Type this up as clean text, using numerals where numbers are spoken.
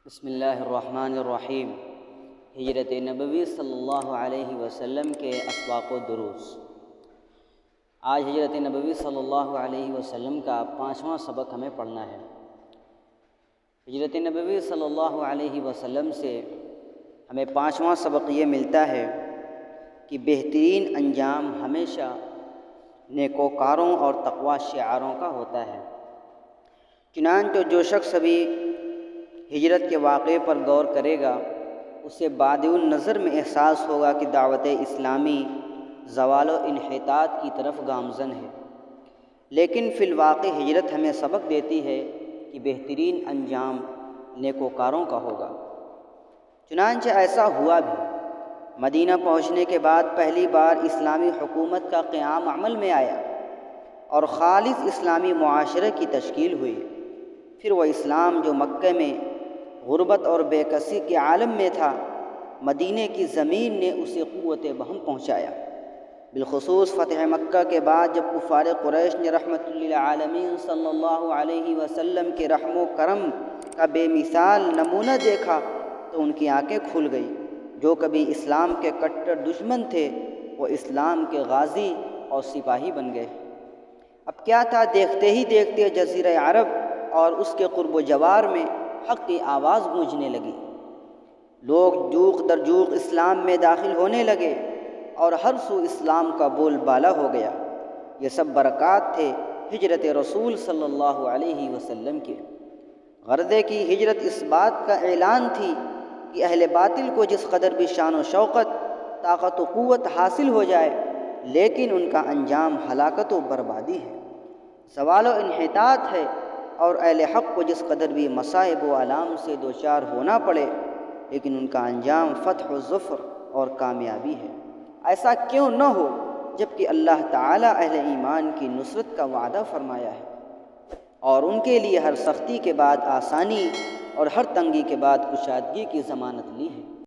بسم اللہ الرحمن الرحیم۔ ہجرت نبوی صلی اللہ علیہ وسلم کے اسباق و دروس۔ آج ہجرت نبوی صلی اللہ علیہ وسلم کا 5واں سبق ہمیں پڑھنا ہے۔ ہجرت نبوی صلی اللہ علیہ وسلم سے ہمیں 5واں سبق یہ ملتا ہے کہ بہترین انجام ہمیشہ نیکوکاروں اور تقوی شعاروں کا ہوتا ہے۔ چنانچہ جو شخص ابھی ہجرت کے واقعے پر غور کرے گا اسے بادئ النظر میں احساس ہوگا کہ دعوت اسلامی زوال و انحطاط کی طرف گامزن ہے، لیکن فی الواقع ہجرت ہمیں سبق دیتی ہے کہ بہترین انجام نیکوکاروں کا ہوگا۔ چنانچہ ایسا ہوا بھی۔ مدینہ پہنچنے کے بعد پہلی بار اسلامی حکومت کا قیام عمل میں آیا اور خالص اسلامی معاشرے کی تشکیل ہوئی۔ پھر وہ اسلام جو مکہ میں غربت اور بے کسی کے عالم میں تھا، مدینہ کی زمین نے اسے قوت بہم پہنچایا۔ بالخصوص فتح مکہ کے بعد جب کفار قریش نے رحمت للعالمین صلی اللہ علیہ وسلم کے رحم و کرم کا بے مثال نمونہ دیکھا تو ان کی آنکھیں کھل گئی۔ جو کبھی اسلام کے کٹر دشمن تھے وہ اسلام کے غازی اور سپاہی بن گئے۔ اب کیا تھا، دیکھتے ہی دیکھتے جزیرہ عرب اور اس کے قرب و جوار میں حق کی آواز گونجنے لگی۔ لوگ جوق در جوق اسلام میں داخل ہونے لگے اور ہر سو اسلام کا بول بالا ہو گیا۔ یہ سب برکات تھے ہجرت رسول صلی اللہ علیہ وسلم کے۔ غرضے کی ہجرت اس بات کا اعلان تھی کہ اہل باطل کو جس قدر بھی شان و شوکت، طاقت و قوت حاصل ہو جائے، لیکن ان کا انجام ہلاکت و بربادی ہے، زوال و انحطاط ہے، اور اہل حق کو جس قدر بھی مصائب و آلام سے دوچار ہونا پڑے، لیکن ان کا انجام فتح و ظفر اور کامیابی ہے۔ ایسا کیوں نہ ہو جبکہ اللہ تعالیٰ اہل ایمان کی نصرت کا وعدہ فرمایا ہے اور ان کے لیے ہر سختی کے بعد آسانی اور ہر تنگی کے بعد کشادگی کی ضمانت لی ہے۔